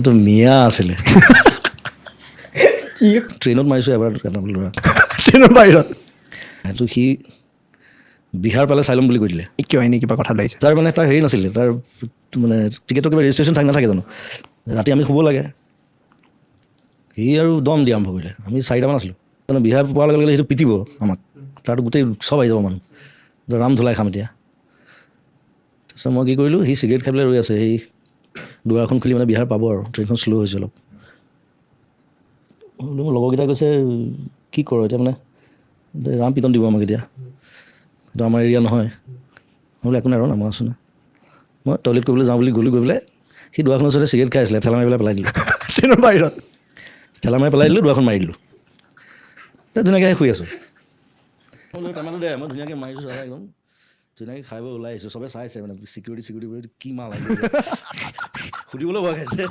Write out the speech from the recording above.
তো মিয়া আছিলে কি ট্ৰেইনত মাৰিছোঁ এবাৰ এটা ল'ৰা ট্ৰেইনৰ বাহিৰত সেইটো সি বিহাৰ পালে চাই ল'ম বুলি কৈ দিলে কিয় এনে কিবা কথা লাগিছে তাৰ মানে তাৰ হেৰি নাছিলে তাৰ মানে টিকেটৰ কিবা ৰেজিষ্ট্ৰেশ্যন নাথাকে জানো ৰাতি আমি শুব লাগে সি আৰু দম দি আৰম্ভ কৰিলে আমি 4টামান আছিলোঁ মানে বিহাৰ পোৱাৰ লগে লগে সেইটো পিটিব আমাক তাৰতো গোটেই চব আহি যাব মানুহ ৰাম ধুলাই খাম এতিয়া তাৰপিছত মই কি কৰিলোঁ সি চিগাৰেট খাই পেলাই ৰৈ আছে সেই দুৱাৰখন খুলি মানে বিহাৰ পাব আৰু ট্ৰেইনখন শ্ল' হৈছে অলপ মোৰ লগৰকেইটা কৈছে কি কৰ এতিয়া মানে ৰাম পিটন দিব আমাক এতিয়া এইটো আমাৰ এৰিয়া নহয় মই বোলে একো নাই আৰু মই আছোঁ না মই টয়লেট কৰিবলৈ যাওঁ বুলি গ'লোঁ গৈ পেলাই সি দুৱাৰখনৰ ওচৰতে চিগাৰেট খাই আছিলে ঠেলা মাৰি পেলাই দিলোঁ ট্ৰেইনৰ বাহিৰত ঠেলা মাৰি পেলাই দিলোঁ দুৱাৰখন মাৰি দিলোঁ ধুনীয়াকৈ শুই আছোঁ কামালো দে মই ধুনীয়াকৈ মাৰিছোঁ চাই একদম ধুনীয়াকৈ খাই বৈ ওলাই আহিছোঁ চবে চাইছে মানে চিকিউৰিটি কি মাল আহিছে সুধিবলৈ ভয় খাইছে